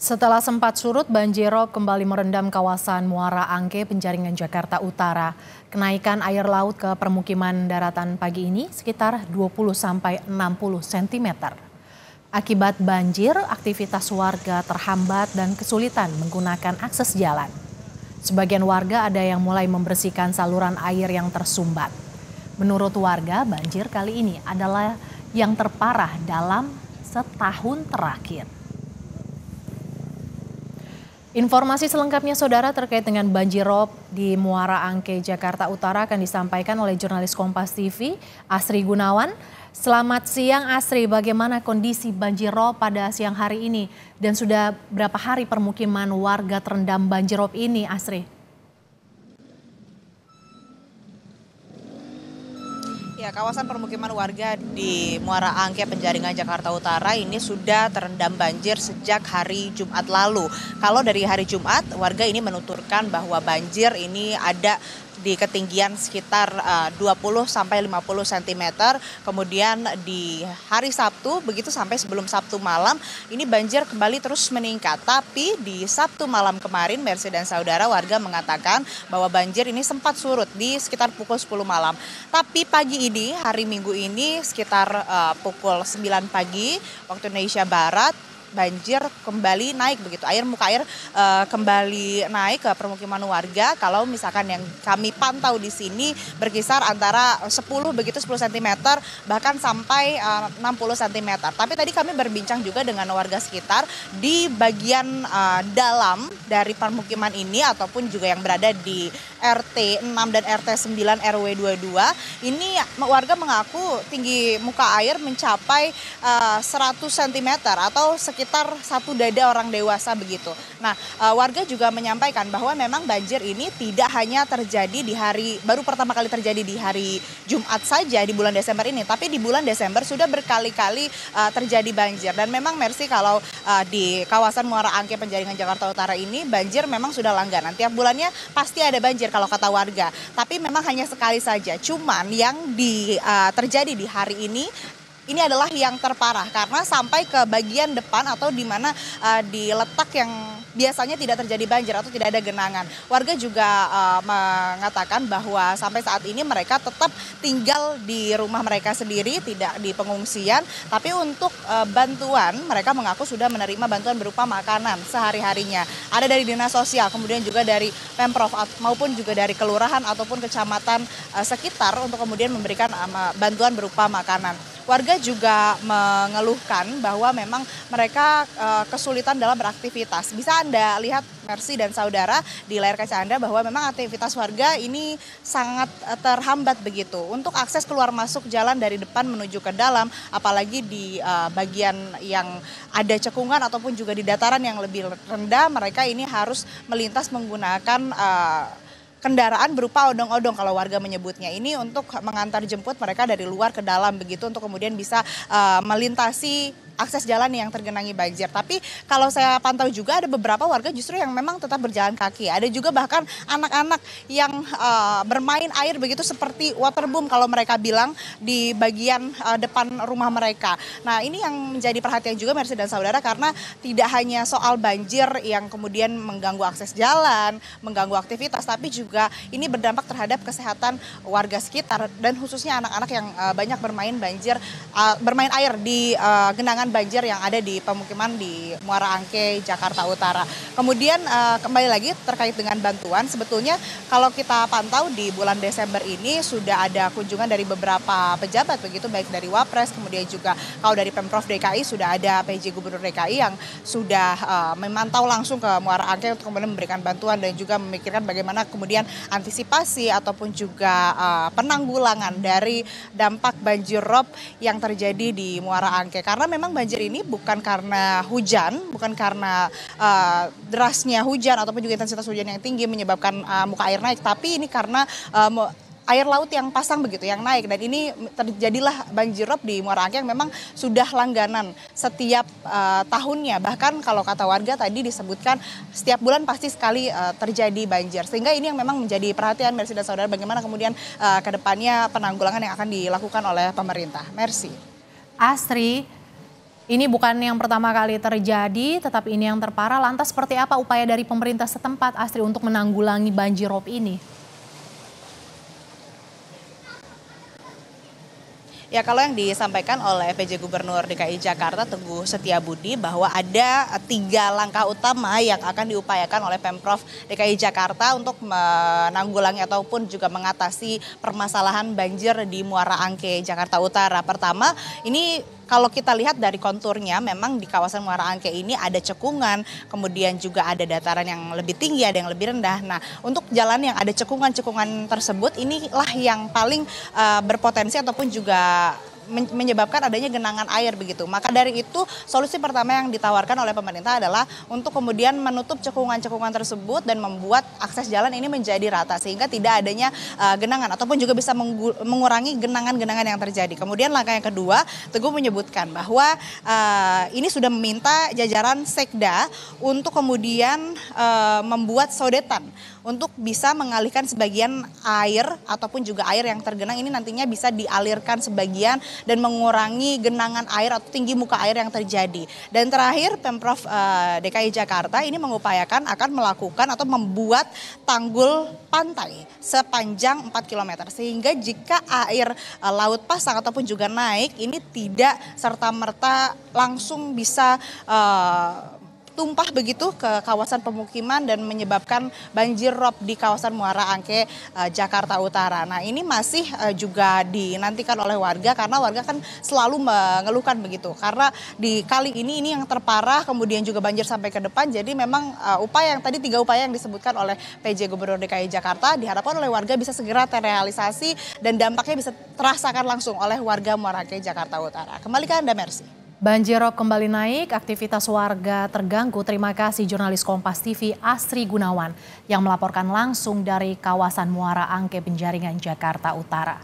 Setelah sempat surut, banjirop kembali merendam kawasan Muara Angke, Penjaringan, Jakarta Utara. Kenaikan air laut ke permukiman daratan pagi ini sekitar 20-60 cm. Akibat banjir, aktivitas warga terhambat dan kesulitan menggunakan akses jalan. Sebagian warga ada yang mulai membersihkan saluran air yang tersumbat. Menurut warga, banjir kali ini adalah yang terparah dalam setahun terakhir. Informasi selengkapnya saudara terkait dengan banjirop di Muara Angke, Jakarta Utara akan disampaikan oleh jurnalis Kompas TV, Asri Gunawan. Selamat siang Asri, bagaimana kondisi banjirop pada siang hari ini? Dan sudah berapa hari permukiman warga terendam banjirop ini, Asri? Ya, kawasan permukiman warga di Muara Angke, Penjaringan, Jakarta Utara ini sudah terendam banjir sejak hari Jumat lalu. Kalau dari hari Jumat, warga ini menuturkan bahwa banjir ini ada di ketinggian sekitar 20-50 cm. Kemudian di hari Sabtu, begitu sampai sebelum Sabtu malam, ini banjir kembali terus meningkat. Tapi di Sabtu malam kemarin, Mercy dan saudara, warga mengatakan bahwa banjir ini sempat surut di sekitar pukul 10 malam. Tapi pagi ini, hari Minggu ini, sekitar pukul 9 pagi waktu Indonesia Barat, banjir kembali naik begitu. Muka air kembali naik ke permukiman warga. Kalau misalkan yang kami pantau di sini berkisar antara 10 cm bahkan sampai 60 cm. Tapi tadi kami berbincang juga dengan warga sekitar di bagian dalam dari permukiman ini ataupun juga yang berada di RT 6 dan RT 9 RW 22. Ini warga mengaku tinggi muka air mencapai 100 cm atau sekitar satu dada orang dewasa begitu. Nah, warga juga menyampaikan bahwa memang banjir ini tidak hanya terjadi baru pertama kali terjadi di hari Jumat saja di bulan Desember ini, tapi di bulan Desember sudah berkali-kali terjadi banjir. Dan memang Mercy, kalau di kawasan Muara Angke, Penjaringan, Jakarta Utara ini banjir memang sudah langganan. Tiap bulannya pasti ada banjir kalau kata warga, tapi memang hanya sekali saja. Cuman yang terjadi di hari ini adalah yang terparah karena sampai ke bagian depan atau di mana di letak yang biasanya tidak terjadi banjir atau tidak ada genangan. Warga juga mengatakan bahwa sampai saat ini mereka tetap tinggal di rumah mereka sendiri, tidak di pengungsian. Tapi untuk bantuan, mereka mengaku sudah menerima bantuan berupa makanan sehari-harinya. Ada dari Dinas Sosial, kemudian juga dari Pemprov maupun juga dari kelurahan ataupun kecamatan sekitar untuk kemudian memberikan bantuan berupa makanan. Warga juga mengeluhkan bahwa memang mereka kesulitan dalam beraktivitas. Bisa Anda lihat, Mercy dan saudara, di layar kaca Anda bahwa memang aktivitas warga ini sangat terhambat begitu. Untuk akses keluar masuk jalan dari depan menuju ke dalam, apalagi di bagian yang ada cekungan ataupun juga di dataran yang lebih rendah, mereka ini harus melintas menggunakan kendaraan berupa odong-odong kalau warga menyebutnya, ini untuk mengantar jemput mereka dari luar ke dalam begitu untuk kemudian bisa melintasi akses jalan yang tergenangi banjir. Tapi kalau saya pantau juga ada beberapa warga justru yang memang tetap berjalan kaki. Ada juga bahkan anak-anak yang bermain air begitu seperti waterboom kalau mereka bilang di bagian depan rumah mereka. Nah, ini yang menjadi perhatian juga Mercy dan saudara, karena tidak hanya soal banjir yang kemudian mengganggu akses jalan, mengganggu aktivitas, tapi juga ini berdampak terhadap kesehatan warga sekitar dan khususnya anak-anak yang banyak bermain air di genangan banjir yang ada di pemukiman di Muara Angke, Jakarta Utara. Kemudian kembali lagi terkait dengan bantuan, sebetulnya kalau kita pantau di bulan Desember ini sudah ada kunjungan dari beberapa pejabat begitu, baik dari Wapres, kemudian juga kalau dari Pemprov DKI sudah ada PJ Gubernur DKI yang sudah memantau langsung ke Muara Angke untuk kemudian memberikan bantuan dan juga memikirkan bagaimana kemudian antisipasi ataupun juga penanggulangan dari dampak banjir rob yang terjadi di Muara Angke. Karena memang banjir ini bukan karena hujan, bukan karena derasnya hujan ataupun juga intensitas hujan yang tinggi menyebabkan muka air naik, tapi ini karena air laut yang pasang begitu yang naik, dan ini terjadilah banjirop di Muara Angke yang memang sudah langganan setiap tahunnya. Bahkan kalau kata warga tadi disebutkan setiap bulan pasti sekali terjadi banjir, sehingga ini yang memang menjadi perhatian Mercy dan saudara, bagaimana kemudian ke depannya penanggulangan yang akan dilakukan oleh pemerintah. Mercy. Asri, Ini bukan yang pertama kali terjadi, tetapi ini yang terparah. Lantas seperti apa upaya dari pemerintah setempat, Astri, untuk menanggulangi banjirop ini? Ya, kalau yang disampaikan oleh PJ Gubernur DKI Jakarta Teguh Setiabudi bahwa ada 3 langkah utama yang akan diupayakan oleh Pemprov DKI Jakarta untuk menanggulangi ataupun juga mengatasi permasalahan banjir di Muara Angke, Jakarta Utara. Pertama, ini kalau kita lihat dari konturnya memang di kawasan Muara Angke ini ada cekungan, kemudian juga ada dataran yang lebih tinggi, ada yang lebih rendah. Nah, untuk jalan yang ada cekungan-cekungan tersebut inilah yang paling berpotensi ataupun juga menyebabkan adanya genangan air begitu. Maka dari itu solusi pertama yang ditawarkan oleh pemerintah adalah untuk kemudian menutup cekungan-cekungan tersebut dan membuat akses jalan ini menjadi rata sehingga tidak adanya genangan ataupun juga bisa mengurangi genangan-genangan yang terjadi. Kemudian langkah yang kedua, Teguh menyebutkan bahwa ini sudah meminta jajaran Sekda untuk kemudian membuat sodetan untuk bisa mengalihkan sebagian air ataupun juga air yang tergenang ini nantinya bisa dialirkan sebagian dan mengurangi genangan air atau tinggi muka air yang terjadi. Dan terakhir Pemprov DKI Jakarta ini mengupayakan akan melakukan atau membuat tanggul pantai sepanjang 4 km sehingga jika air laut pasang ataupun juga naik ini tidak serta-merta langsung bisa tumpah begitu ke kawasan pemukiman dan menyebabkan banjir rob di kawasan Muara Angke, Jakarta Utara. Nah, ini masih juga dinantikan oleh warga karena warga kan selalu mengeluhkan begitu. Karena di kali ini yang terparah, kemudian juga banjir sampai ke depan. Jadi memang upaya yang tadi 3 upaya yang disebutkan oleh PJ Gubernur DKI Jakarta diharapkan oleh warga bisa segera terrealisasi dan dampaknya bisa terasakan langsung oleh warga Muara Angke, Jakarta Utara. Kembali ke Anda, Mercy. Banjirop kembali naik, aktivitas warga terganggu. Terima kasih jurnalis Kompas TV Astri Gunawan yang melaporkan langsung dari kawasan Muara Angke Penjaringan, Jakarta Utara.